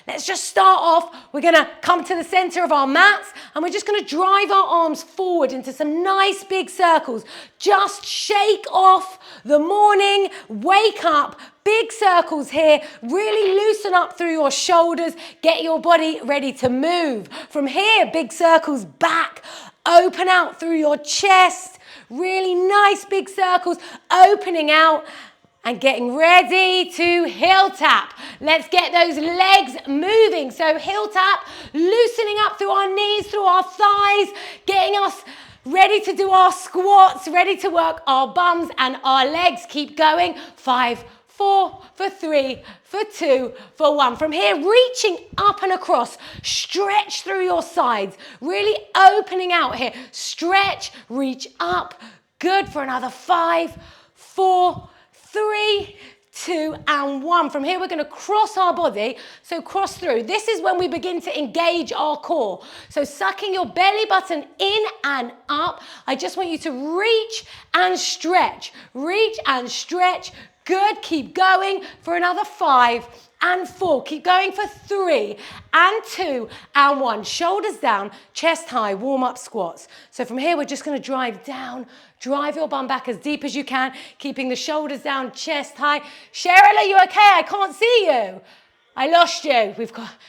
Let's just start off. We're going to come to the center of our mats and we're just going to drive our arms forward into some nice big circles. Just shake off the morning, wake up, big circles here. Really loosen up through your shoulders. Get your body ready to move. From here, big circles back. Open out through your chest. Really nice big circles. Opening out and getting ready to heel tap. Let's get those legs moving. So heel tap, loosening up through our knees, through our thighs, getting us ready to do our squats, ready to work our bums and our legs. Keep going. 5, 4, for 3, for 2, for 1. From here, reaching up and across. Stretch through your sides. Really opening out here. Stretch, reach up. Good for another 5, 4, 3, 2, and 1. From here, we're going to cross our body. So cross through. This is when we begin to engage our core. So sucking your belly button in and up. I just want you to reach and stretch. Reach and stretch. Good, keep going for another 5 and 4. Keep going for 3 and 2 and 1. Shoulders down, chest high, warm up squats. So from here, we're just going to drive down, drive your bum back as deep as you can, keeping the shoulders down, chest high. Cheryl, are you okay? I can't see you. I lost you.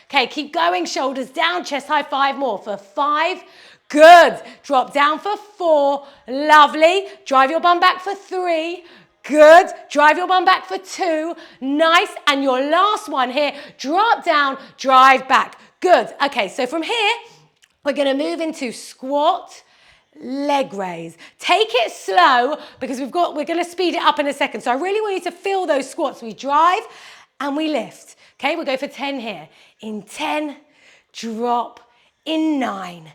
Okay, keep going, shoulders down, chest high, 5 more for 5. Good. Drop down for 4. Lovely. Drive your bum back for 3. Good. Drive your bum back for 2. Nice. And your last one here, drop down, drive back. Good. Okay, so from here, we're going to move into squat, leg raise. Take it slow because we're going to speed it up in a second. So I really want you to feel those squats. We drive and we lift. Okay, we'll go for 10 here. In 10, drop. In 9,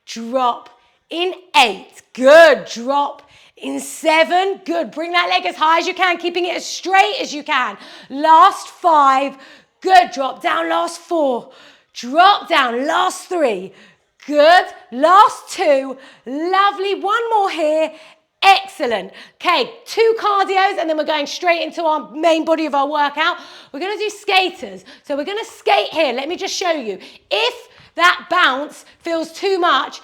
drop. In 8, good. Drop. In 7, good. Bring that leg as high as you can, keeping it as straight as you can. Last 5, good. Drop down, last 4. Drop down, last 3. Good. Last 2. Lovely. One more here. Excellent. Okay, 2 cardios and then we're going straight into our main body of our workout. We're going to do skaters. So we're going to skate here. Let me just show you. If that bounce feels too much,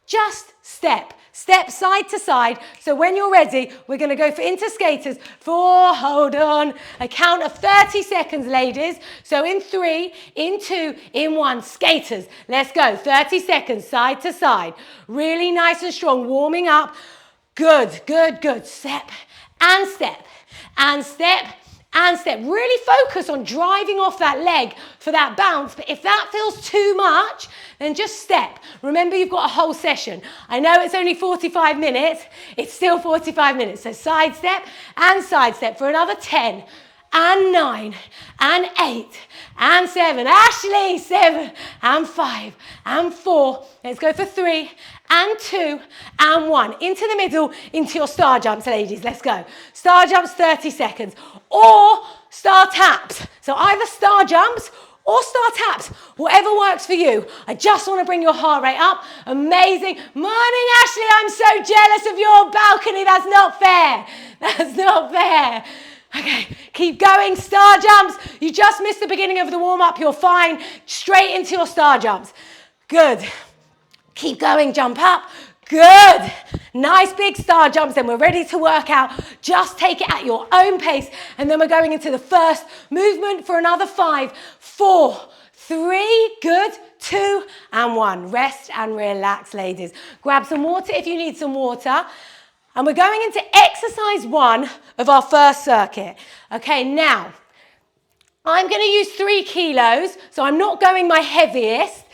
just step. Step side to side. So when you're ready, we're going to go into skaters for, hold on, a count of 30 seconds, ladies. So in 3, in 2, in 1, skaters. Let's go. 30 seconds, side to side. Really nice and strong, warming up. Good, good, good. Step and step and step and step. Really focus on driving off that leg for that bounce. But if that feels too much, then just step. Remember, you've got a whole session. I know it's only 45 minutes. It's still 45 minutes. So side step and side step for another 10 and 9 and 8 and 7. Ashley, 7 and 5 and 4. Let's go for 3 and 2 and 1. Into the middle, into your star jumps, ladies. Let's go. Star jumps, 30 seconds. Or star taps. So either star jumps or star taps, whatever works for you. I just want to bring your heart rate up. Amazing. Morning, Ashley. I'm so jealous of your balcony. That's not fair. That's not fair. Okay, keep going. Star jumps. You just missed the beginning of the warm-up. You're fine. Straight into your star jumps. Good. Keep going. Jump up. Good. Nice big star jumps. Then we're ready to work out. Just take it at your own pace. And then we're going into the first movement for another 5, 4, 3. Good. 2 and 1. Rest and relax, ladies. Grab some water if you need some water. And we're going into exercise 1 of our first circuit. Okay, now, I'm going to use 3 kilos, so I'm not going my heaviest.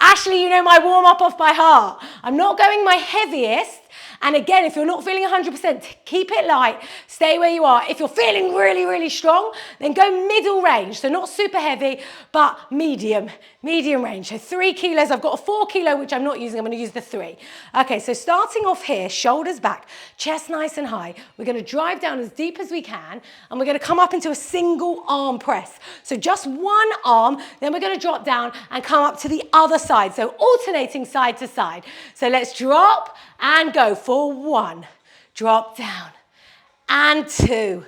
Ashley, you know my warm-up off by heart. I'm not going my heaviest. And again, if you're not feeling 100%, keep it light, stay where you are. If you're feeling really, really strong, then go middle range. So not super heavy, but medium range. So 3 kilos, I've got a 4 kilo, which I'm not using, I'm gonna use the 3. Okay, so starting off here, shoulders back, chest nice and high. We're gonna drive down as deep as we can, and we're gonna come up into a single arm press. So just one arm, then we're gonna drop down and come up to the other side. So alternating side to side. So let's drop and go for 1. Drop down. And 2.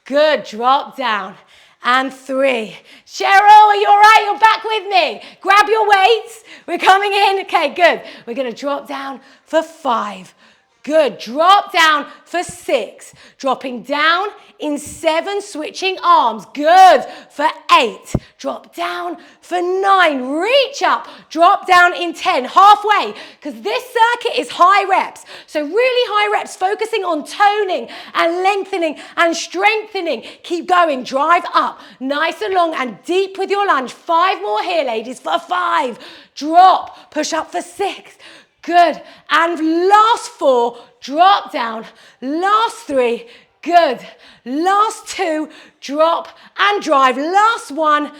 Good, drop down. And 3. Cheryl, are you all right? Your back with me. Grab your weights. We're coming in. Okay, good. We're going to drop down for 5. Good. Drop down for 6. Dropping down in 7, switching arms. Good. For 8. Drop down for 9. Reach up. Drop down in 10. Halfway, because this circuit is high reps. So really high reps, focusing on toning and lengthening and strengthening. Keep going. Drive up. Nice and long and deep with your lunge. 5 more here, ladies, for 5. Drop. Push up for 6. Good. And last 4, drop down. Last 3, good. Last 2, drop and drive. Last 1,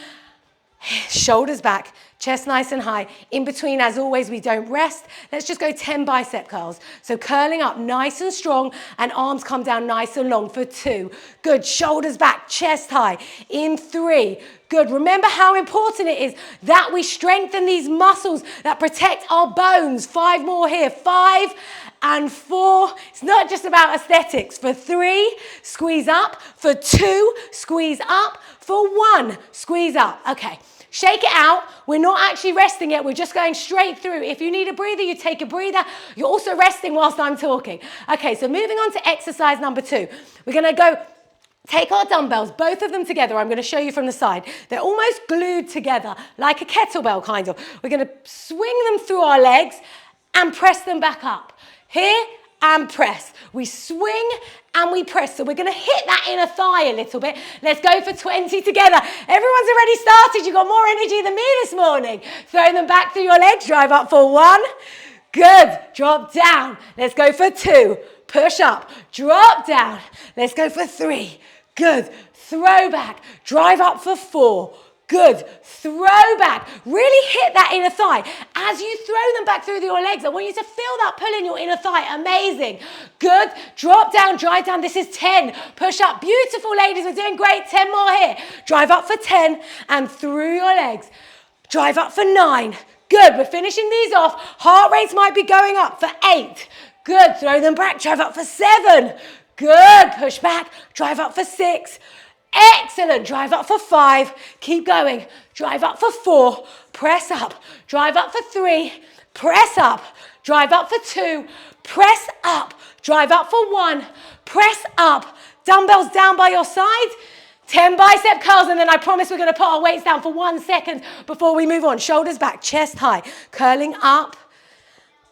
shoulders back, chest nice and high. In between, as always, we don't rest. Let's just go 10 bicep curls. So curling up nice and strong and arms come down nice and long for 2. Good. Shoulders back, chest high. In 3. Good. Remember how important it is that we strengthen these muscles that protect our bones. 5 more here. 5 and 4. It's not just about aesthetics. For 3, squeeze up. For 2, squeeze up. For 1, squeeze up. Okay. Shake it out. We're not actually resting yet. We're just going straight through. If you need a breather, you take a breather. You're also resting whilst I'm talking. Okay, so moving on to exercise number 2. We're going to go take our dumbbells, both of them together. I'm going to show you from the side. They're almost glued together, like a kettlebell kind of. We're going to swing them through our legs and press them back up. Here and press. We swing and we press. So we're going to hit that inner thigh a little bit. Let's go for 20 together. Everyone's already started. You've got more energy than me this morning. Throw them back through your legs. Drive up for 1. Good. Drop down. Let's go for 2. Push up. Drop down. Let's go for 3. Good. Throw back. Drive up for 4. Good. Throw back. Really hit that inner thigh. As you throw them back through your legs, I want you to feel that pull in your inner thigh. Amazing. Good. Drop down, drive down. This is 10. Push up. Beautiful, ladies. We're doing great. 10 more here. Drive up for 10 and through your legs. Drive up for 9. Good. We're finishing these off. Heart rates might be going up for 8. Good. Throw them back. Drive up for 7. Good. Push back. Drive up for 6. Excellent. Drive up for 5. Keep going. Drive up for 4. Press up. Drive up for 3. Press up. Drive up for 2. Press up. Drive up for 1. Press up. Dumbbells down by your side. 10 bicep curls, and then I promise we're going to put our weights down for 1 second before we move on. Shoulders back, chest high. Curling up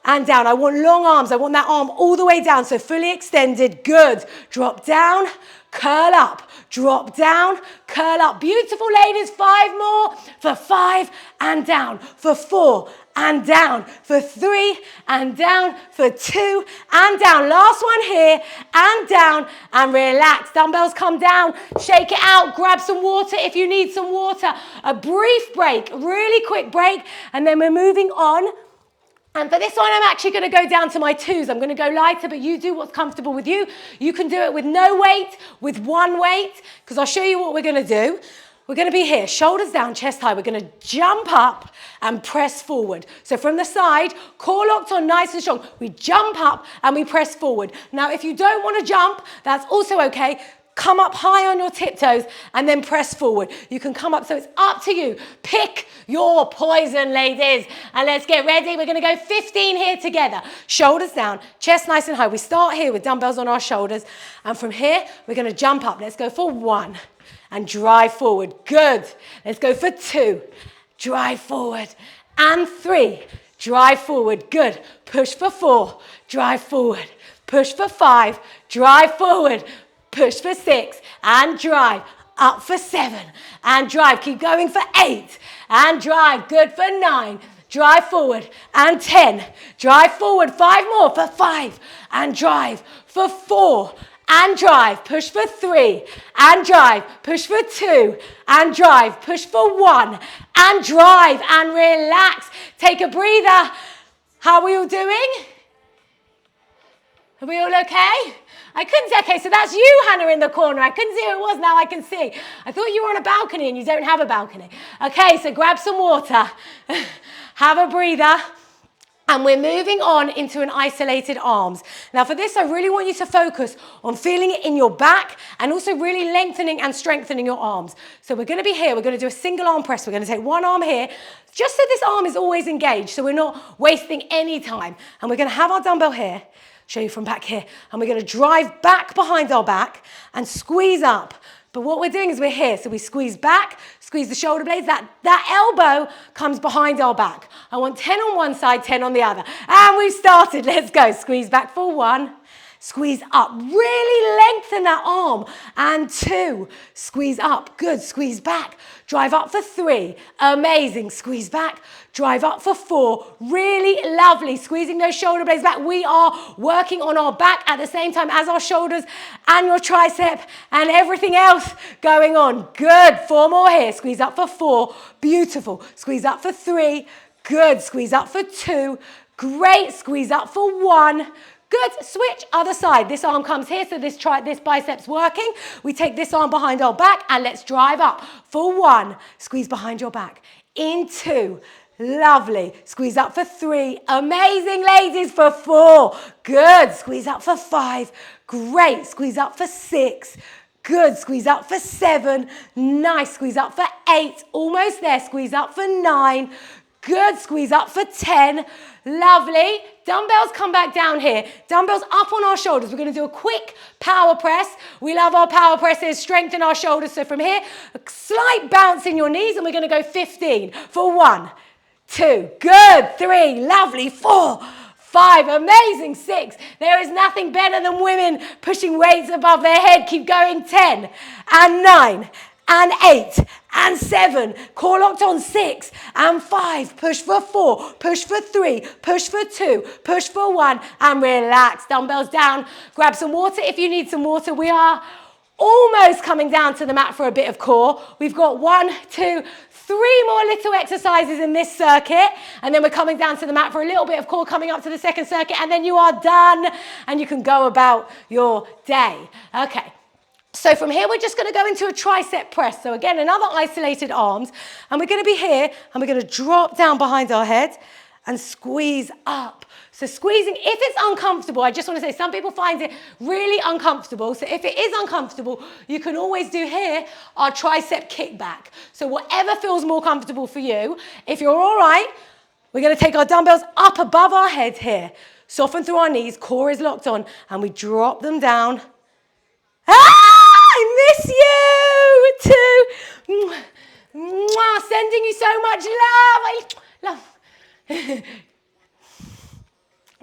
and down. I want long arms. I want that arm all the way down, so fully extended. Good. Drop down. Curl up, drop down, curl up. Beautiful, ladies. 5 more for 5 and down, for 4 and down, for 3 and down, for 2 and down. Last one here and down and relax. Dumbbells come down, shake it out, grab some water if you need some water. A brief break, really quick break, and then we're moving on. And for this one, I'm actually going to go down to my 2s. I'm going to go lighter, but you do what's comfortable with you. You can do it with no weight, with 1 weight, because I'll show you what we're going to do. We're going to be here, shoulders down, chest high. We're going to jump up and press forward. So from the side, core locked on nice and strong. We jump up and we press forward. Now, if you don't want to jump, that's also okay. Come up high on your tiptoes and then press forward. You can come up, so it's up to you. Pick your poison, ladies. And let's get ready. We're going to go 15 here together. Shoulders down, chest nice and high. We start here with dumbbells on our shoulders. And from here, we're going to jump up. Let's go for 1 and drive forward. Good. Let's go for 2. Drive forward. And 3. Drive forward. Good. Push for 4. Drive forward. Push for 5. Drive forward. Push for 6 and drive. Up for 7 and drive. Keep going for 8 and drive. Good for 9. Drive forward and 10. Drive forward. 5 more for 5 and drive. For 4 and drive. Push for 3 and drive. Push for 2 and drive. Push for 1 and drive and relax. Take a breather. How are we all doing? Are we all okay? I couldn't see. Okay, so that's you, Hannah, in the corner. I couldn't see who it was. Now I can see. I thought you were on a balcony and you don't have a balcony. Okay, so grab some water. Have a breather. And we're moving on into an isolated arms. Now for this, I really want you to focus on feeling it in your back and also really lengthening and strengthening your arms. So we're gonna be here, we're gonna do a single arm press. We're gonna take one arm here, just so this arm is always engaged, so we're not wasting any time. And we're gonna have our dumbbell here, show you from back here, and we're gonna drive back behind our back and squeeze up. But what we're doing is we're here, so we squeeze back, squeeze the shoulder blades, that elbow comes behind our back. I want 10 on one side, 10 on the other. And we've started, let's go. Squeeze back for 1, squeeze up, really lengthen that arm. And 2, squeeze up, good, squeeze back. Drive up for 3, amazing, squeeze back. Drive up for 4, really lovely, squeezing those shoulder blades back. We are working on our back at the same time as our shoulders and your tricep and everything else going on. Good, 4 more here, squeeze up for 4, beautiful. Squeeze up for 3, good, squeeze up for 2, great, squeeze up for 1, good, switch, other side. This arm comes here, so this bicep's working. We take this arm behind our back and let's drive up for 1, squeeze behind your back, in 2, lovely, squeeze up for 3, amazing ladies, for 4, good, squeeze up for 5, great, squeeze up for 6, good, squeeze up for 7, nice, squeeze up for 8, almost there, squeeze up for 9, good, squeeze up for 10, lovely. Dumbbells come back down here. Dumbbells up on our shoulders. We're going to do a quick power press. We love our power presses, strengthen our shoulders. So from here, a slight bounce in your knees, and we're going to go 15 for 1, 2, good, 3, lovely, 4, 5, amazing, 6. There is nothing better than women pushing weights above their head. Keep going, 10 and 9 and 8 and 7, core locked on, 6 and 5, push for 4, push for 3, push for 2, push for 1, and relax. Dumbbells down, grab some water if you need some water. We are almost coming down to the mat for a bit of core. We've got 1, 2, 3 more little exercises in this circuit, and then we're coming down to the mat for a little bit of core, coming up to the second circuit, and then you are done, and you can go about your day. Okay. So from here, we're just going to go into a tricep press. So again, another isolated arms. And we're going to be here, and we're going to drop down behind our head and squeeze up. So squeezing, if it's uncomfortable, I just want to say some people find it really uncomfortable. So if it is uncomfortable, you can always do here our tricep kickback. So whatever feels more comfortable for you. If you're all right, we're going to take our dumbbells up above our head here. Soften through our knees, core is locked on, and we drop them down. I miss you too. Mwah, sending you so much love.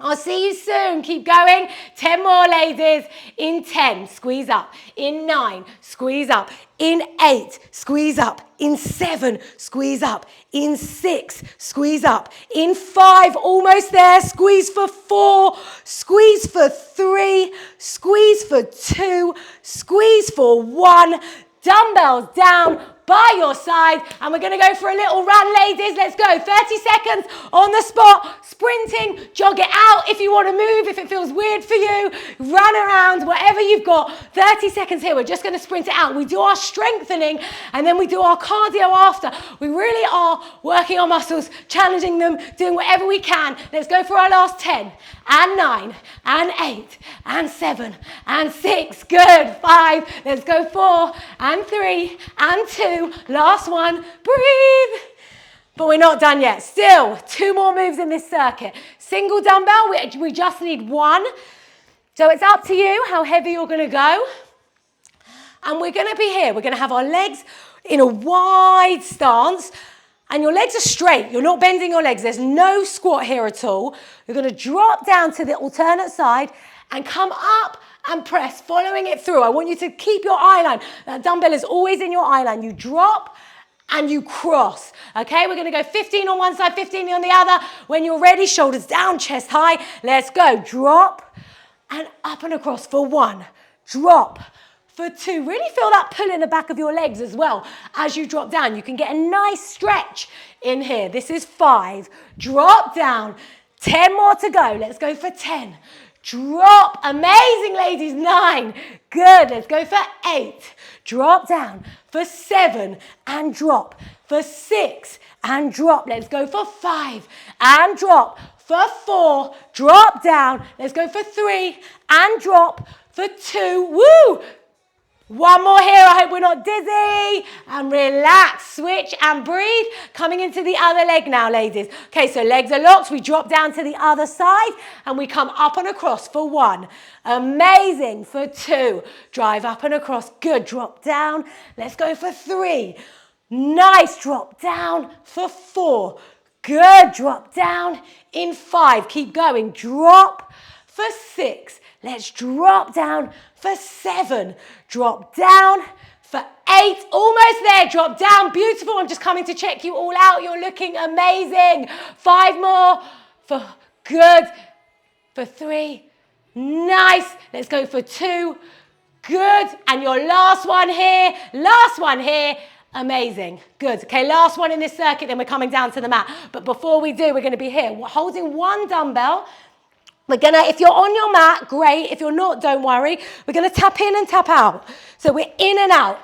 I'll see you soon. Keep going. 10 more, ladies. In 10, squeeze up. In 9, squeeze up. In 8, squeeze up. In 7, squeeze up. In 6, squeeze up. In 5, almost there. Squeeze for 4, squeeze for 3, squeeze for 2, squeeze for 1. Dumbbells down by your side, and we're going to go for a little run, ladies. Let's go. 30 seconds on the spot, sprinting, jog it out if you want to move, if it feels weird for you, run around, whatever you've got. 30 seconds here. We're just going to sprint it out. We do our strengthening, and then we do our cardio after. We really are working our muscles, challenging them, doing whatever we can. Let's go for our last 10 and 9 and 8 and 7 and 6. Good. 5. Let's go 4 and 3 and 2. Last one. Breathe. But we're not done yet. Still 2 more moves in this circuit. Single dumbbell. We just need 1. So it's up to you how heavy you're going to go. And we're going to be here. We're going to have our legs in a wide stance. And your legs are straight. You're not bending your legs. There's no squat here at all. You're going to drop down to the alternate side and come up and press, following it through. I want you to keep your eye line. That dumbbell is always in your eye line. You drop and you cross. Okay, we're going to go 15 on one side, 15 on the other. When you're ready, shoulders down, chest high. Let's go. Drop and up and across for 1. Drop. For 2, really feel that pull in the back of your legs as well. As you drop down, you can get a nice stretch in here. This is 5. Drop down. 10 more to go. Let's go for 10. Drop. Amazing, ladies. 9. Good. Let's go for 8. Drop down. For 7 and drop. For 6 and drop. Let's go for 5 and drop. for 4, drop down. Let's go for 3 and drop for 2. Woo! One more here, I hope we're not dizzy. And relax, switch and breathe. Coming into the other leg now, ladies. Okay, so legs are locked. We drop down to the other side and we come up and across for 1. Amazing. For 2, drive up and across. Good, drop down. Let's go for 3. Nice, drop down for 4. Good, drop down in 5. Keep going, drop for 6. Let's drop down for 7. Drop down for 8. Almost there. Drop down. Beautiful. I'm just coming to check you all out. You're looking amazing. 5 more. For good. For 3. Nice. Let's go for 2. Good. And your last one here. Last one here. Amazing. Good. Okay, last one in this circuit, then we're coming down to the mat. But before we do, we're going to be here. We're holding 1 dumbbell. We're going to, if you're on your mat, great. If you're not, don't worry. We're going to tap in and tap out. So we're in and out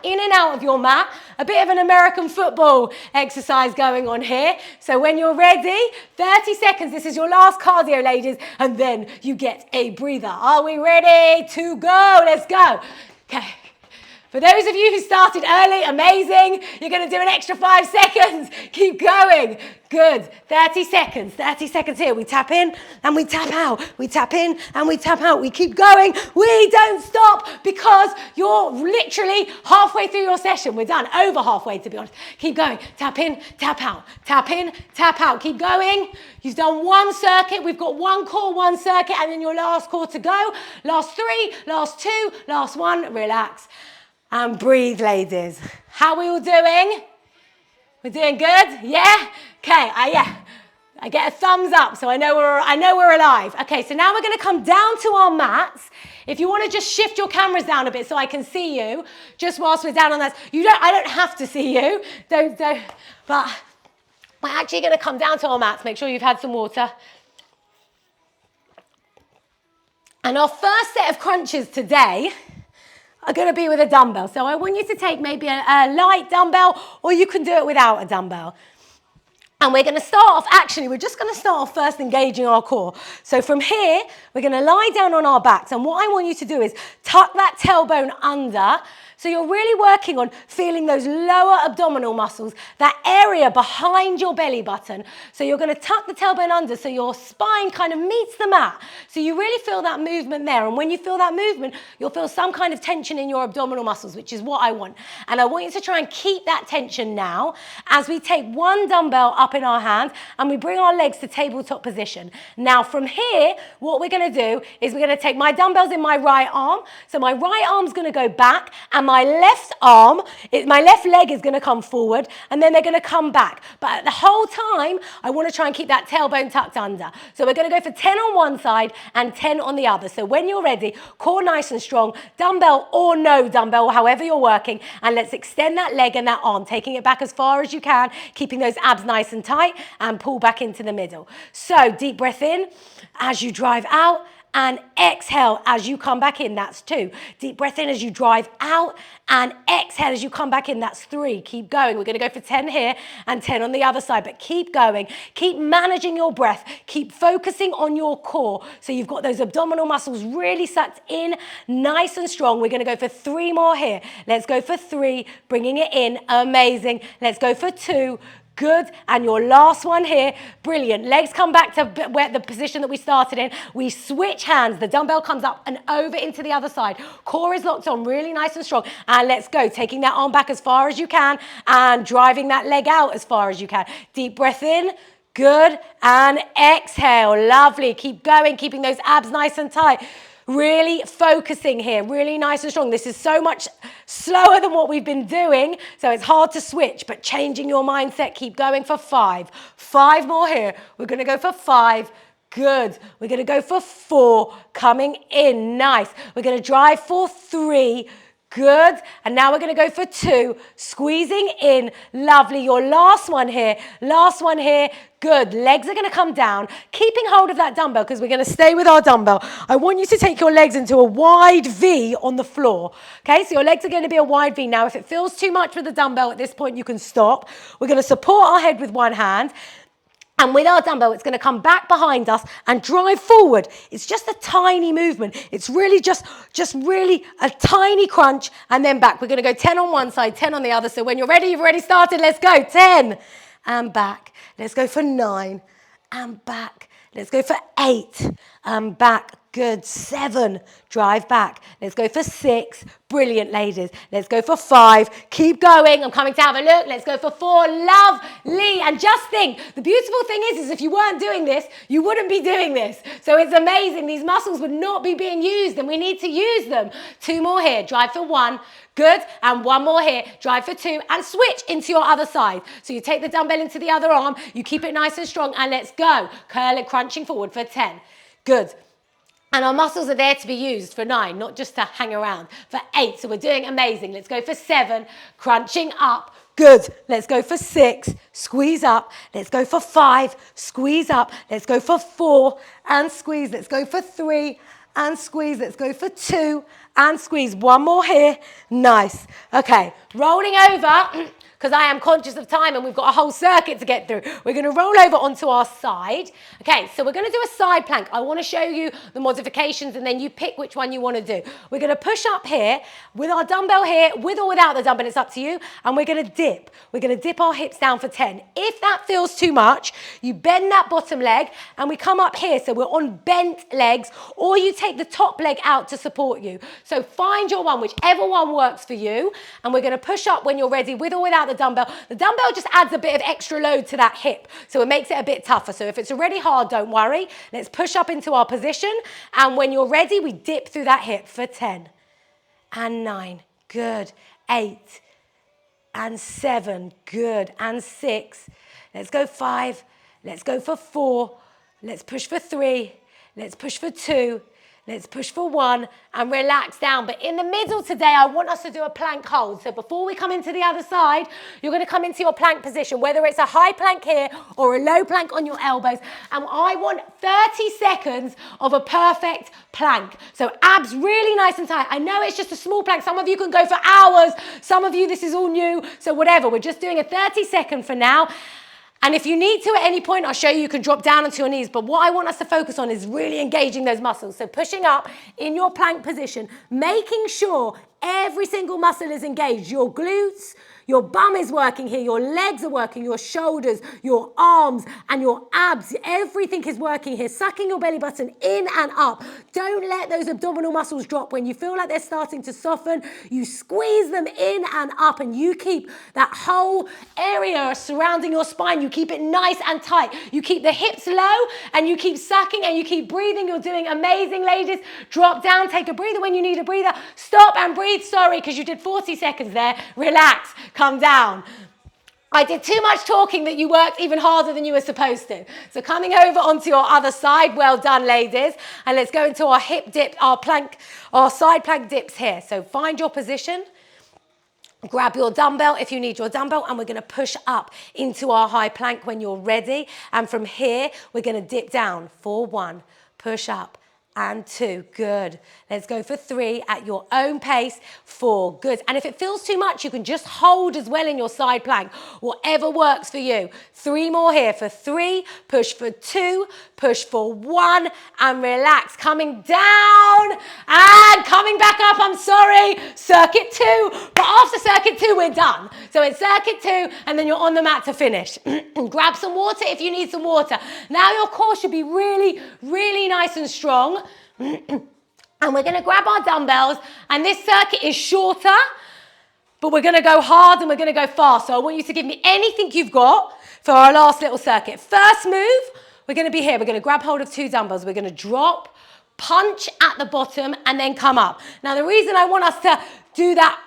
of your mat. A bit of an American football exercise going on here. So when you're ready, 30 seconds. This is your last cardio, ladies. And then you get a breather. Are we ready to go? Let's go. Okay. For those of you who started early, amazing. You're going to do an extra 5 seconds. Keep going. Good. 30 seconds. 30 seconds here. We tap in and we tap out. We tap in and we tap out. We keep going. We don't stop because you're literally halfway through your session. We're done. Over halfway, to be honest. Keep going. Tap in, tap out. Tap in, tap out. Keep going. You've done 1 circuit. We've got 1 core, 1 circuit, and then your last core to go. Last 3, last 2, last 1. Relax. And breathe, ladies. How are we all doing? We're doing good? Yeah? Okay, yeah. I get a thumbs up, so I know we're alive. Okay, so now we're going to come down to our mats. If you want to just shift your cameras down a bit so I can see you, just whilst we're down on that. I don't have to see you. Don't. But we're actually going to come down to our mats. Make sure you've had some water. And our first set of crunches today are going to be with a dumbbell. So I want you to take maybe a light dumbbell, or you can do it without a dumbbell. And we're going to start off, we're just going to start off first engaging our core. So from here, we're going to lie down on our backs. And what I want you to do is tuck that tailbone under. So you're really working on feeling those lower abdominal muscles, that area behind your belly button. So you're going to tuck the tailbone under so your spine kind of meets the mat. So you really feel that movement there. And when you feel that movement, you'll feel some kind of tension in your abdominal muscles, which is what I want. And I want you to try and keep that tension now as we take 1 dumbbell up in our hand and we bring our legs to tabletop position. Now from here, what we're going to do is we're going to take my dumbbells in my right arm. So my right arm's going to go back and my left leg is going to come forward and then they're going to come back. But the whole time, I want to try and keep that tailbone tucked under. So we're going to go for 10 on one side and 10 on the other. So when you're ready, core nice and strong, dumbbell or no dumbbell, however you're working, and let's extend that leg and that arm, taking it back as far as you can, keeping those abs nice and tight, and pull back into the middle. So deep breath in as you drive out, and exhale as you come back in. That's 2. Deep breath in as you drive out and exhale as you come back in. That's 3. Keep going. We're going to go for 10 here and 10 on the other side, but keep going. Keep managing your breath. Keep focusing on your core. So you've got those abdominal muscles really sucked in, nice and strong. We're going to go for 3 more here. Let's go for 3, bringing it in. Amazing. Let's go for 2. Good, and your last one here, brilliant. Legs come back to the position that we started in. We switch hands, the dumbbell comes up and over into the other side. Core is locked on, really nice and strong. And let's go, taking that arm back as far as you can and driving that leg out as far as you can. Deep breath in, good, and exhale, lovely. Keep going, keeping those abs nice and tight. Really focusing here, really nice and strong. This is so much slower than what we've been doing, so it's hard to switch, but changing your mindset, keep going for 5. 5 more here. We're going to go for 5. Good. We're going to go for 4. Coming in. Nice. We're going to drive for 3. Good. And now we're going to go for 2. Squeezing in. Lovely. Your last one here. Last one here. Good. Legs are going to come down. Keeping hold of that dumbbell because we're going to stay with our dumbbell. I want you to take your legs into a wide V on the floor. Okay, so your legs are going to be a wide V. Now, if it feels too much with the dumbbell at this point, you can stop. We're going to support our head with one hand. And with our dumbbell, it's going to come back behind us and drive forward. It's just a tiny movement. It's really just really a tiny crunch and then back. We're going to go 10 on one side, 10 on the other. So when you're ready, you've already started. Let's go. 10 and back. Let's go for 9 and back. Let's go for 8 and back. Good. 7. Drive back. Let's go for 6. Brilliant, ladies. Let's go for 5. Keep going. I'm coming to have a look. Let's go for 4. Lovely. And just think, the beautiful thing is if you weren't doing this, you wouldn't be doing this. So it's amazing. These muscles would not be being used, and we need to use them. 2 more here. Drive for 1. Good. And 1 more here. Drive for 2 and switch into your other side. So you take the dumbbell into the other arm. You keep it nice and strong, and let's go. Curl it, crunching forward for 10. Good. And our muscles are there to be used for 9, not just to hang around. For 8, so we're doing amazing. Let's go for 7, crunching up. Good. Let's go for 6, squeeze up. Let's go for 5, squeeze up. Let's go for 4 and squeeze. Let's go for 3 and squeeze. Let's go for 2 and squeeze. 1 more here. Nice. Okay, rolling over. Because I am conscious of time and we've got a whole circuit to get through. We're going to roll over onto our side. Okay, so we're going to do a side plank. I want to show you the modifications and then you pick which one you want to do. We're going to push up here with our dumbbell here, with or without the dumbbell, it's up to you. And we're going to dip. We're going to dip our hips down for 10. If that feels too much, you bend that bottom leg and we come up here. So we're on bent legs, or you take the top leg out to support you. So find your one, whichever one works for you. And we're going to push up when you're ready, with or without the dumbbell. The dumbbell just adds a bit of extra load to that hip, so it makes it a bit tougher. So if it's already hard, don't worry. Let's push up into our position, and when you're ready, we dip through that hip for 10 and 9. Good. 8 and 7. Good. And 6. Let's go 5. Let's go for 4. Let's push for 3. Let's push for 2. Let's push for 1 and relax down. But in the middle today, I want us to do a plank hold. So before we come into the other side, you're going to come into your plank position, whether it's a high plank here or a low plank on your elbows. And I want 30 seconds of a perfect plank. So abs really nice and tight. I know it's just a small plank. Some of you can go for hours. Some of you, this is all new. So whatever, we're just doing a 30-second for now. And if you need to at any point, I'll show you, you can drop down onto your knees. But what I want us to focus on is really engaging those muscles. So pushing up in your plank position, making sure every single muscle is engaged. Your glutes, your bum is working here, your legs are working, your shoulders, your arms, and your abs. Everything is working here. Sucking your belly button in and up. Don't let those abdominal muscles drop. When you feel like they're starting to soften, you squeeze them in and up, and you keep that whole area surrounding your spine. You keep it nice and tight. You keep the hips low, and you keep sucking, and you keep breathing. You're doing amazing, ladies. Drop down, take a breather when you need a breather. Stop and breathe. Sorry, because you did 40 seconds there. Relax. Come down. I did too much talking that you worked even harder than you were supposed to. So coming over onto your other side. Well done, ladies. And let's go into our hip dip, our plank, our side plank dips here. So find your position. Grab your dumbbell if you need your dumbbell, and we're going to push up into our high plank when you're ready. And from here, we're going to dip down for 1, push up, and 2. Good. Let's go for 3 at your own pace. 4. Good. And if it feels too much, you can just hold as well in your side plank. Whatever works for you. 3 more here for 3. Push for 2. Push for 1. And relax. Coming down and coming back up. I'm sorry. Circuit 2. But after circuit 2, we're done. So it's circuit 2, and then you're on the mat to finish. Grab some water if you need some water. Now your core should be really, really nice and strong. And we're going to grab our dumbbells, and this circuit is shorter, but we're going to go hard and we're going to go fast. So I want you to give me anything you've got for our last little circuit. First move, we're going to be here. We're going to grab hold of 2 dumbbells. We're going to drop, punch at the bottom, and then come up. Now the reason I want us to do that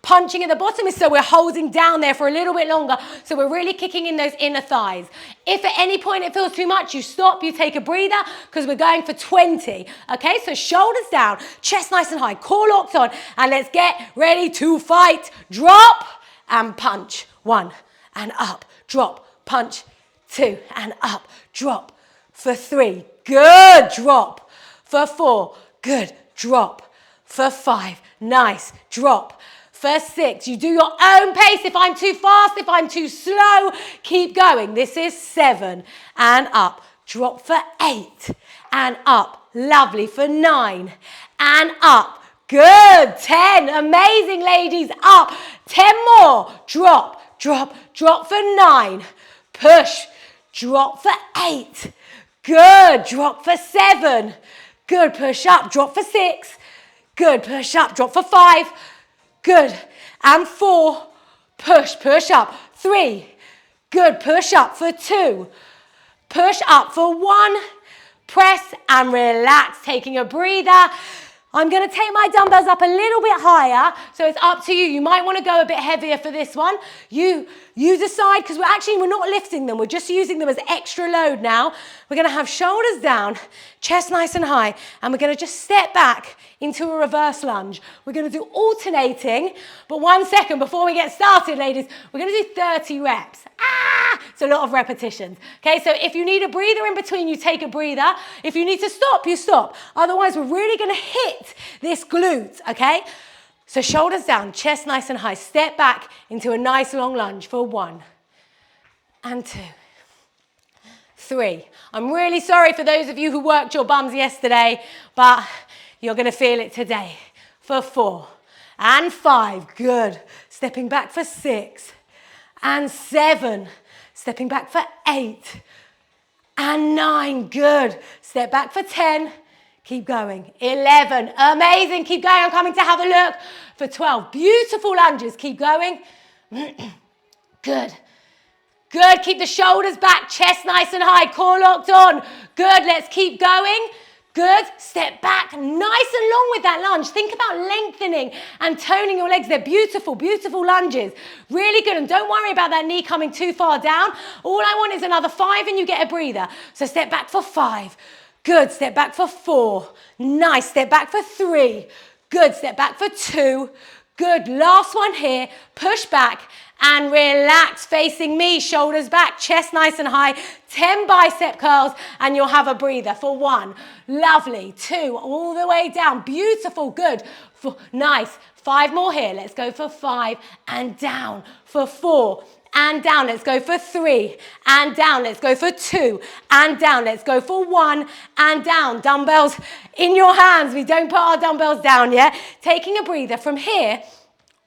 punching at the bottom is so we're holding down there for a little bit longer. So we're really kicking in those inner thighs. If at any point it feels too much, you stop, you take a breather, because we're going for 20. Okay, so shoulders down, chest nice and high, core locked on, and let's get ready to fight. Drop and punch. 1 and up, drop, punch. 2 and up, drop. For 3, good, drop. For 4, good, drop. For 5, nice, drop. for 6. You do your own pace. If I'm too fast, if I'm too slow, keep going. This is 7 and up. Drop for 8 and up. Lovely. For 9 and up. Good. 10. Amazing, ladies. Up. 10 more. Drop, drop, drop for 9. Push. Drop for 8. Good. Drop for 7. Good. Push up. Drop for 6. Good. Push up. Drop for 5. Good. And 4. Push. Push up. 3. Good. Push up for 2. Push up for 1. Press and relax. Taking a breather. I'm going to take my dumbbells up a little bit higher, so it's up to you. You might want to go a bit heavier for this one. You decide, because we're not lifting them. We're just using them as extra load now. We're going to have shoulders down, chest nice and high, and we're going to just step back into a reverse lunge. We're going to do alternating, but 1 second before we get started, ladies, we're going to do 30 reps. It's a lot of repetitions. Okay, so if you need a breather in between, you take a breather. If you need to stop, you stop. Otherwise, we're really going to hit this glute, okay? So shoulders down, chest nice and high. Step back into a nice long lunge for 1 and 2, 3. I'm really sorry for those of you who worked your bums yesterday, but you're going to feel it today. For 4 and 5. Good. Stepping back for 6 and 7. Stepping back for 8 and 9. Good. Step back for 10. Keep going. 11. Amazing. Keep going. I'm coming to have a look. For 12. Beautiful lunges. Keep going. Good. Good. Keep the shoulders back. Chest nice and high. Core locked on. Good. Let's keep going. Good. Step back. Nice and long with that lunge. Think about lengthening and toning your legs. They're beautiful, beautiful lunges. Really good. And don't worry about that knee coming too far down. All I want is another 5 and you get a breather. So step back for 5. Good. Step back for 4. Nice. Step back for 3. Good. Step back for 2. Good. Last one here. Push back and relax, facing me, shoulders back, chest nice and high, 10 bicep curls, and you'll have a breather for 1. Lovely. 2, all the way down. Beautiful. Good. Nice. 5 more here. Let's go for 5 and down. For 4 and down. Let's go for 3 and down. Let's go for 2 and down. Let's go for 1 and down. Dumbbells in your hands. We don't put our dumbbells down yet. Taking a breather from here.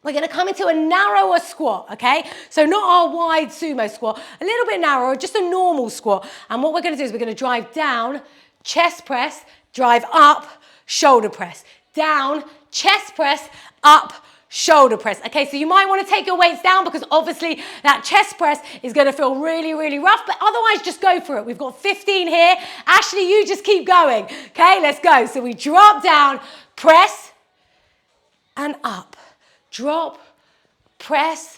We're going to come into a narrower squat, okay? So not our wide sumo squat, a little bit narrower, just a normal squat. And what we're going to do is we're going to drive down, chest press, drive up, shoulder press. Down, chest press, up, shoulder press. Okay, so you might want to take your weights down because obviously that chest press is going to feel really, really rough, but otherwise just go for it. We've got 15 here. Ashley, you just keep going. Okay, let's go. So we drop down, press, and up. Drop, press,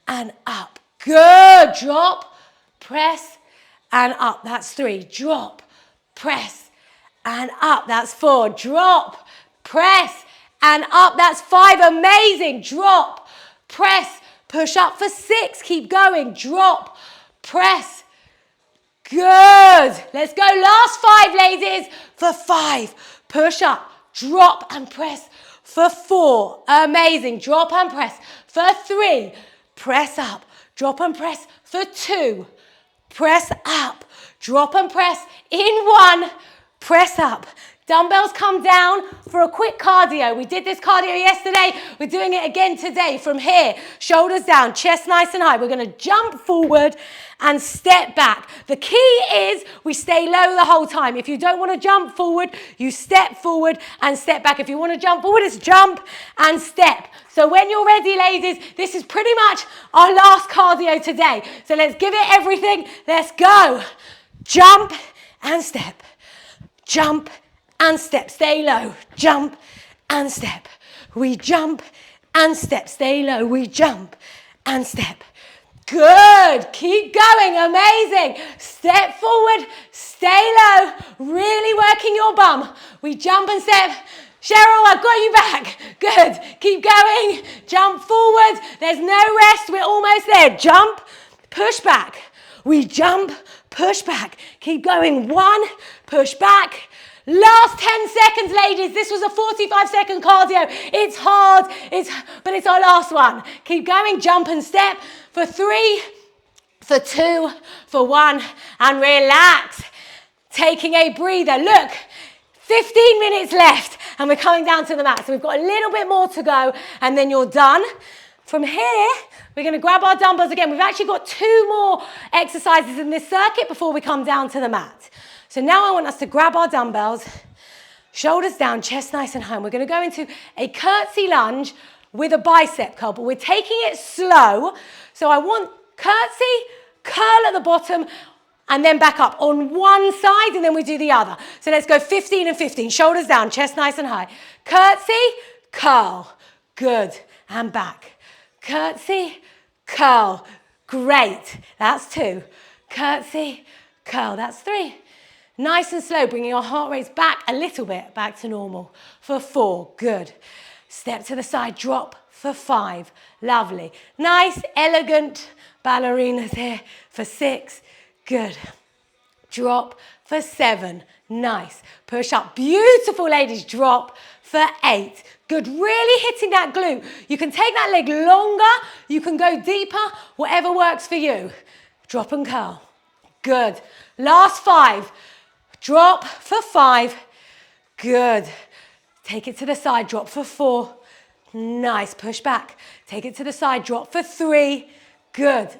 and up. Good. Drop, press, and up. That's 3. Drop, press, and up. That's 4. Drop, press, and up. That's 5. Amazing. Drop, press, push up for 6. Keep going. Drop, press. Good. Let's go. Last 5, ladies. For 5. Push up, drop, and press. For 4, amazing, drop and press. For 3, press up, drop and press. For 2, press up, drop and press. In 1, press up. Dumbbells come down for a quick cardio. We did this cardio yesterday. We're doing it again today. From here, shoulders down, chest nice and high. We're going to jump forward and step back. The key is we stay low the whole time. If you don't want to jump forward, you step forward and step back. If you want to jump forward, it's jump and step. So when you're ready, ladies, this is pretty much our last cardio today. So let's give it everything. Let's go. Jump and step. Jump and step. Stay low. Jump and step. We jump and step. Stay low. We jump and step. Good. Keep going. Amazing. Step forward. Stay low. Really working your bum. We jump and step. Cheryl, I've got you back. Good. Keep going. Jump forward. There's no rest. We're almost there. Jump. Push back. We jump. Push back. Keep going. 1. Push back. Last 10 seconds, ladies. This was a 45-second cardio. It's hard, but it's our last one. Keep going, jump and step for 3, for 2, for 1, and relax. Taking a breather. Look, 15 minutes left, and we're coming down to the mat. So we've got a little bit more to go, and then you're done. From here, we're going to grab our dumbbells again. We've actually got 2 more exercises in this circuit before we come down to the mat. So now I want us to grab our dumbbells, shoulders down, chest nice and high. And we're going to go into a curtsy lunge with a bicep curl, but we're taking it slow. So I want curtsy, curl at the bottom, and then back up on one side, and then we do the other. So let's go 15 and 15. Shoulders down, chest nice and high. Curtsy, curl. Good. And back. Curtsy, curl. Great. That's 2. Curtsy, curl. That's 3. Nice and slow, bringing your heart rates back a little bit, back to normal. For 4, good. Step to the side, drop for 5, lovely. Nice, elegant ballerinas here for 6, good. Drop for 7, nice. Push up, beautiful ladies, drop for 8. Good, really hitting that glute. You can take that leg longer, you can go deeper, whatever works for you. Drop and curl, good. Last 5. Drop for 5, good. Take it to the side, drop for 4, nice, push back. Take it to the side, drop for 3, good.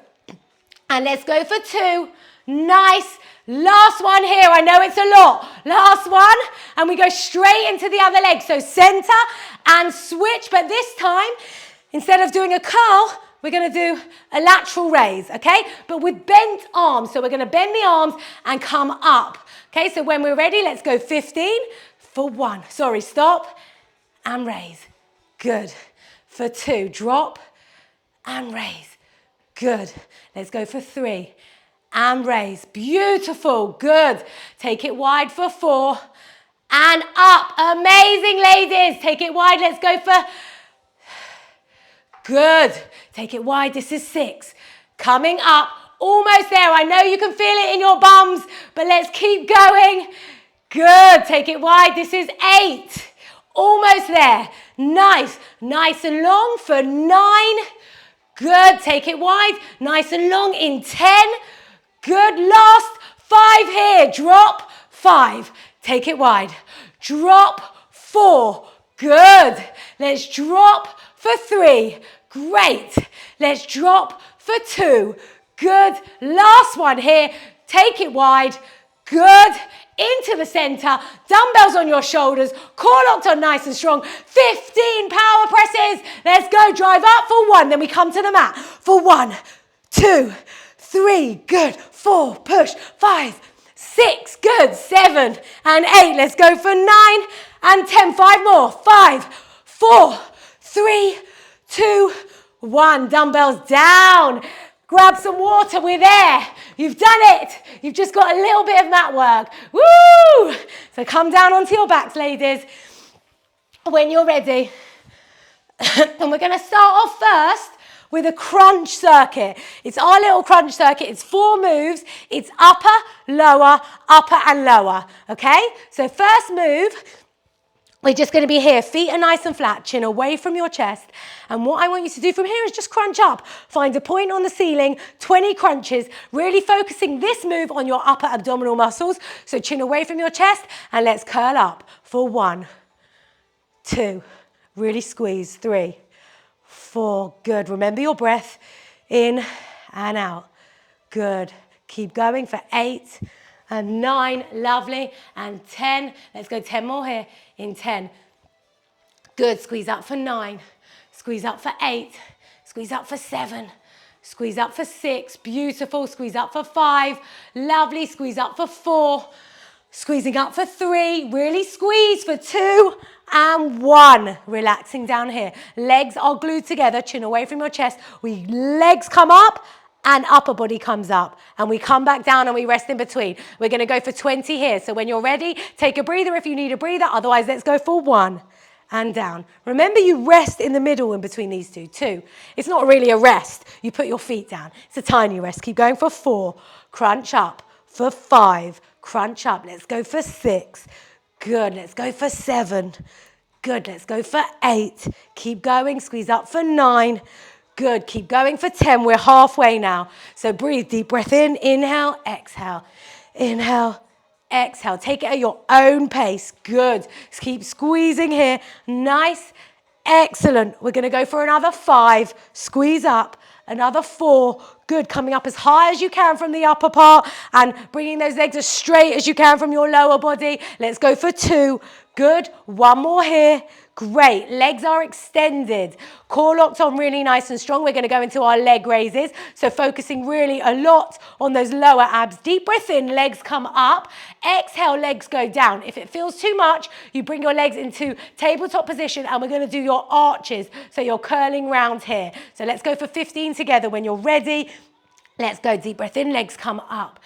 And let's go for 2, nice. Last one here, I know it's a lot. Last one, and we go straight into the other leg. So center and switch, but this time, instead of doing a curl, we're going to do a lateral raise, okay? But with bent arms, so we're going to bend the arms and come up. Okay, so when we're ready, let's go 15 for 1. Sorry, stop and raise. Good. For 2, drop and raise. Good. Let's go for 3 and raise. Beautiful. Good. Take it wide for 4 and up. Amazing, ladies. Take it wide. Let's go for... Good. Take it wide. This is 6. Coming up. Almost there. I know you can feel it in your bums, but let's keep going. Good. Take it wide. This is 8. Almost there. Nice. Nice and long for 9. Good. Take it wide. Nice and long in 10. Good. Last 5 here. Drop 5. Take it wide. Drop 4. Good. Let's drop for 3. Great. Let's drop for 2. Good. Last one here. Take it wide. Good. Into the center. Dumbbells on your shoulders. Core locked on nice and strong. 15 power presses. Let's go. Drive up for 1. Then we come to the mat for 1, 2, 3. Good. 4. Push. 5, 6. Good. 7 and 8. Let's go for 9 and 10. 5 more. 5, 4, 3, 2, 1. Dumbbells down. Grab some water, we're there. You've done it. You've just got a little bit of mat work. Woo! So come down onto your backs, ladies, when you're ready. And we're going to start off first with a crunch circuit. It's our little crunch circuit. It's 4 moves. It's upper, lower, and lower. Okay? So first move, we're just going to be here. Feet are nice and flat, chin away from your chest. And what I want you to do from here is just crunch up. Find a point on the ceiling, 20 crunches, really focusing this move on your upper abdominal muscles. So chin away from your chest, and let's curl up for 1, 2, really squeeze, 3, 4, good. Remember your breath, in and out, good. Keep going for 8 and 9, lovely, and 10. Let's go 10 more here in 10. Good, squeeze up for 9, squeeze up for 8, squeeze up for 7, squeeze up for 6, beautiful, squeeze up for 5, lovely, squeeze up for 4, squeezing up for 3, really squeeze for 2 and 1, relaxing down here. Legs are glued together, chin away from your chest. Legs come up, and upper body comes up, and we come back down and we rest in between. We're going to go for 20 here. So when you're ready, take a breather if you need a breather. Otherwise, let's go for 1 and down. Remember, you rest in the middle in between these two. 2. It's not really a rest. You put your feet down. It's a tiny rest. Keep going for 4. Crunch up for 5. Crunch up. Let's go for 6. Good, let's go for 7. Good, let's go for 8. Keep going, squeeze up for 9. Good, keep going for 10. We're halfway now. So breathe, deep breath in, inhale, exhale. Inhale, exhale. Take it at your own pace. Good. Keep squeezing here. Nice. Excellent. We're going to go for another 5. Squeeze up. Another 4. Good. Coming up as high as you can from the upper part and bringing those legs as straight as you can from your lower body. Let's go for 2. Good. 1 more here. Great. Legs are extended. Core locked on really nice and strong. We're going to go into our leg raises. So focusing really a lot on those lower abs. Deep breath in, legs come up. Exhale, legs go down. If it feels too much, you bring your legs into tabletop position and we're going to do your arches. So you're curling round here. So let's go for 15 together. When you're ready, let's go. Deep breath in, legs come up.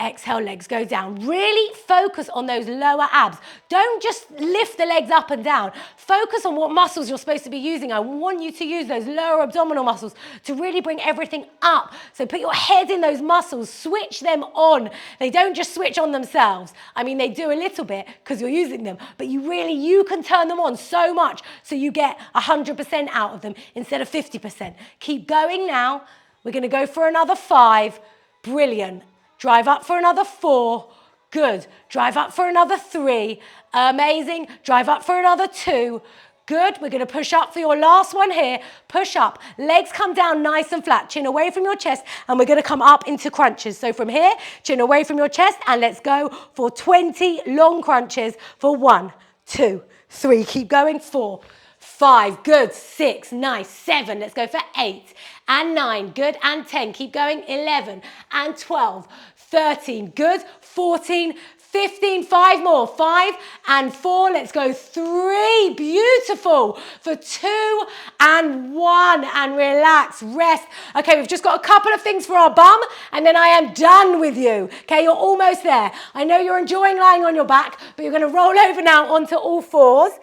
Exhale, legs go down. Really focus on those lower abs. Don't just lift the legs up and down. Focus on what muscles you're supposed to be using. I want you to use those lower abdominal muscles to really bring everything up. So put your head in those muscles. Switch them on. They don't just switch on themselves. I mean, they do a little bit because you're using them, but you can turn them on so much so you get 100% out of them instead of 50%. Keep going now. We're going to go for another 5. Brilliant. Drive up for another 4. Good. Drive up for another 3. Amazing. Drive up for another 2. Good. We're going to push up for your last one here. Push up. Legs come down nice and flat. Chin away from your chest. And we're going to come up into crunches. So from here, chin away from your chest. And let's go for 20 long crunches for 1, 2, 3. Keep going. 4, 5. Good. 6. Nice. 7. Let's go for 8 and 9. Good. And 10. Keep going. 11 and 12. 13. Good. 14. 15. 5 more. 5 and 4. Let's go. 3. Beautiful. For 2 and 1. And relax. Rest. Okay, we've just got a couple of things for our bum. And then I am done with you. Okay, you're almost there. I know you're enjoying lying on your back. But you're going to roll over now onto all fours.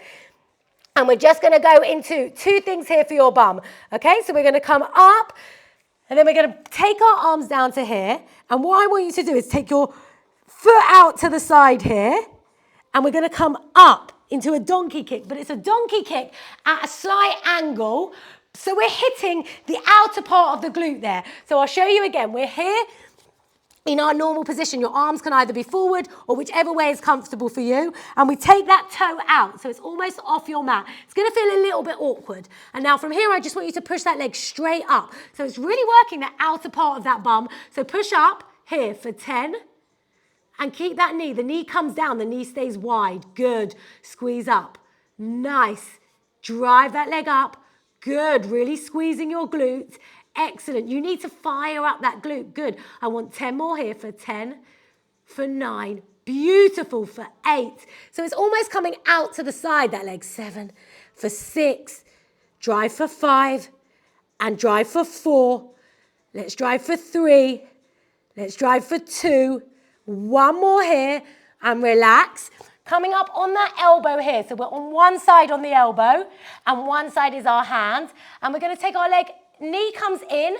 And we're just going to go into 2 things here for your bum. Okay, so we're going to come up. And then we're going to take our arms down to here. And what I want you to do is take your foot out to the side here. And we're going to come up into a donkey kick. But it's a donkey kick at a slight angle. So we're hitting the outer part of the glute there. So I'll show you again. We're here in our normal position. Your arms can either be forward or whichever way is comfortable for you. And we take that toe out. So it's almost off your mat. It's going to feel a little bit awkward. And now from here, I just want you to push that leg straight up. So it's really working the outer part of that bum. So push up here for 10. And keep that knee. The knee comes down. The knee stays wide. Good. Squeeze up. Nice. Drive that leg up. Good. Really squeezing your glutes. Excellent. You need to fire up that glute. Good. I want 10 more here for 10, for 9. Beautiful. For 8. So it's almost coming out to the side, that leg. 7, for 6. Drive for 5. And drive for 4. Let's drive for 3. Let's drive for 2. 1 more here. And relax. Coming up on that elbow here. So we're on one side on the elbow. And one side is our hand. And we're going to take our leg. Knee comes in,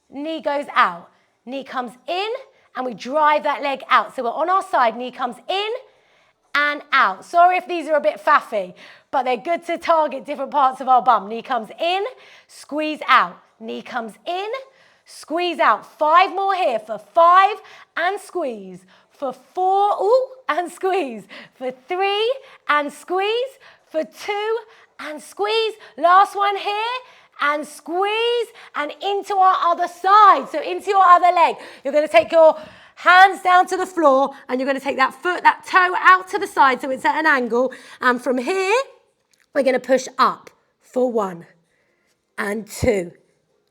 knee goes out. Knee comes in, and we drive that leg out. So we're on our side, knee comes in and out. Sorry if these are a bit faffy, but they're good to target different parts of our bum. Knee comes in, squeeze out. Knee comes in, squeeze out. 5 more here for 5 and squeeze. For 4, ooh, and squeeze. For 3 and squeeze. For 2 and squeeze. Last one here. And squeeze and into our other side. So into your other leg. You're going to take your hands down to the floor and you're going to take that foot, that toe out to the side so it's at an angle. And from here, we're going to push up for 1 and 2.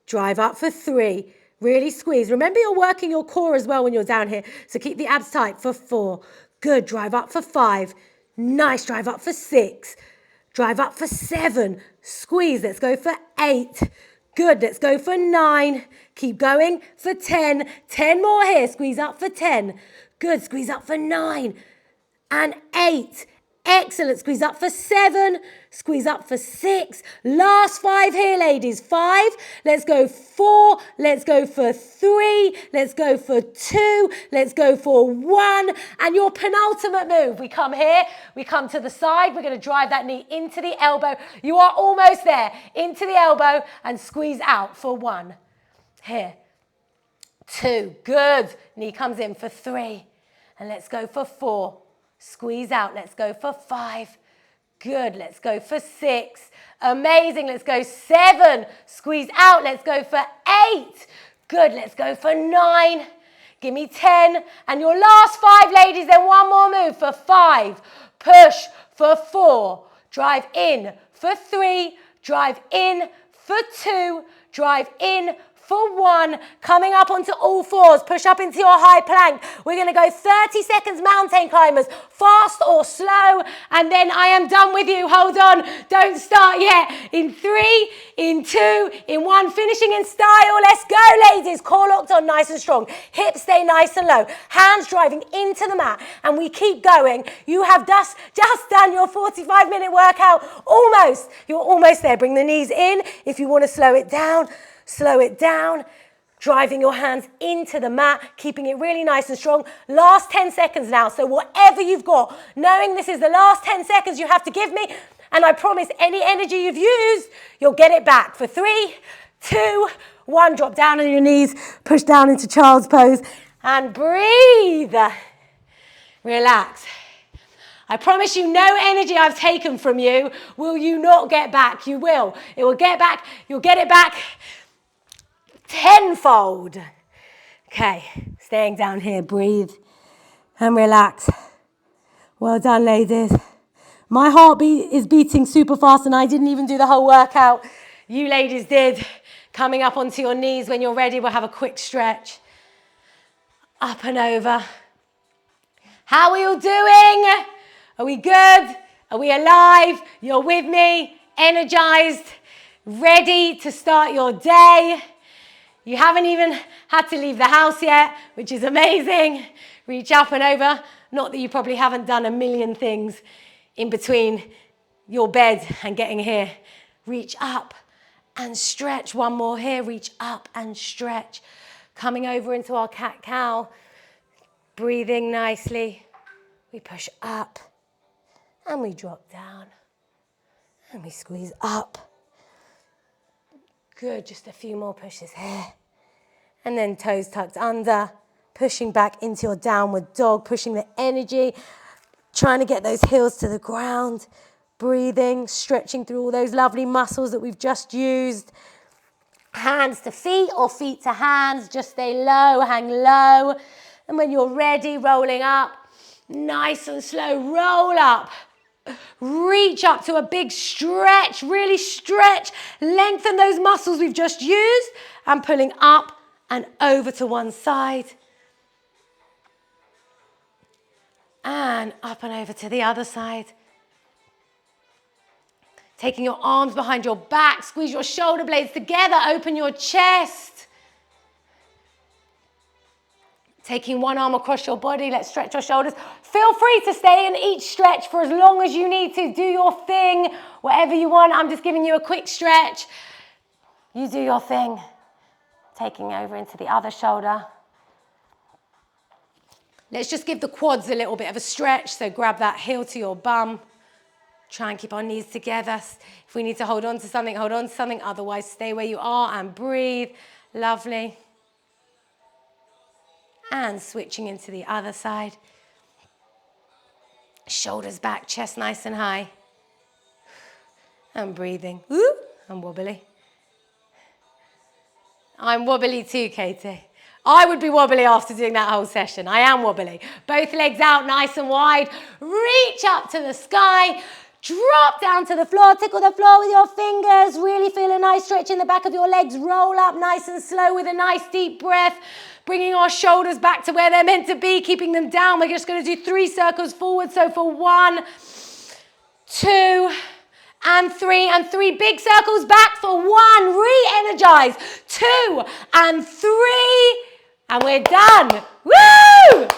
Drive up for 3. Really squeeze. Remember you're working your core as well when you're down here. So keep the abs tight for 4. Good. Drive up for 5. Nice. Drive up for 6. Drive up for 7. Squeeze. Let's go for 8. Good. Let's go for 9. Keep going for 10. 10 more here. Squeeze up for 10. Good. Squeeze up for 9. And 8. Excellent. Squeeze up for 7. Squeeze up for 6. Last 5 here, ladies. 5. Let's go 4. Let's go for 3. Let's go for 2. Let's go for 1. And your penultimate move. We come here. We come to the side. We're going to drive that knee into the elbow. You are almost there. Into the elbow and squeeze out for 1. Here. 2. Good. Knee comes in for 3. And let's go for 4. Squeeze out. Let's go for 5. Good. Let's go for 6. Amazing. Let's go 7. Squeeze out. Let's go for 8. Good. Let's go for 9. Give me 10. And your last 5, ladies, then one more move for 5. Push for 4. Drive in for 3. Drive in for 2. Drive in for 1, coming up onto all 4s, push up into your high plank. We're going to go 30 seconds mountain climbers, fast or slow, and then I am done with you. Hold on, don't start yet. In 3, in 2, in 1, finishing in style. Let's go, ladies. Core locked on, nice and strong. Hips stay nice and low. Hands driving into the mat, and we keep going. You have just done your 45-minute workout. Almost. You're almost there. Bring the knees in. If you want to slow it down, slow it down, driving your hands into the mat, keeping it really nice and strong. Last 10 seconds now, so whatever you've got, knowing this is the last 10 seconds you have to give me, and I promise any energy you've used, you'll get it back. For 3, 2, 1, drop down on your knees, push down into child's pose, and breathe. Relax. I promise you, no energy I've taken from you will you not get back. You will. It will get back. You'll get it back tenfold. Okay, staying down here, breathe and relax. Well done, ladies. My heartbeat is beating super fast and I didn't even do the whole workout. You ladies did. Coming up onto your knees. When you're ready, we'll have a quick stretch. Up and over. How are you doing? Are we good? Are we alive? You're with me, energized, ready to start your day. You haven't even had to leave the house yet, which is amazing. Reach up and over. Not that you probably haven't done a million things in between your bed and getting here. Reach up and stretch. One more here. Reach up and stretch. Coming over into our cat-cow. Breathing nicely. We push up and we drop down. And we squeeze up. Good, just a few more pushes here. And then toes tucked under, pushing back into your downward dog, pushing the energy, trying to get those heels to the ground, breathing, stretching through all those lovely muscles that we've just used. Hands to feet or feet to hands, just stay low, hang low. And when you're ready, rolling up, nice and slow, roll up. Reach up to a big stretch, really stretch, lengthen those muscles we've just used and pulling up and over to one side and up and over to the other side. Taking your arms behind your back, squeeze your shoulder blades together, open your chest. Taking one arm across your body, let's stretch your shoulders. Feel free to stay in each stretch for as long as you need to. Do your thing, whatever you want. I'm just giving you a quick stretch. You do your thing. Taking over into the other shoulder. Let's just give the quads a little bit of a stretch. So grab that heel to your bum. Try and keep our knees together. If we need to hold on to something, hold on to something. Otherwise, stay where you are and breathe. Lovely. And switching into the other side. Shoulders back, chest nice and high. And breathing. Ooh, I'm wobbly. I'm wobbly too, Katie. I would be wobbly after doing that whole session. I am wobbly. Both legs out nice and wide. Reach up to the sky. Drop down to the floor. Tickle the floor with your fingers. Really feel a nice stretch in the back of your legs. Roll up nice and slow with a nice deep breath. Bringing our shoulders back to where they're meant to be, keeping them down. We're just going to do 3 circles forward. So for 1, 2, and 3. And 3 big circles back for 1. Re-energize. 2 and 3. And we're done. Woo!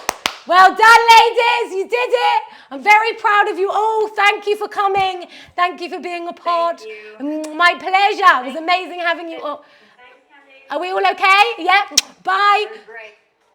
Well done, ladies. You did it. I'm very proud of you all. Thank you for coming. Thank you for being a part. Thank you. My pleasure. It was amazing having you all. Are we all okay? Yeah. Bye. Great.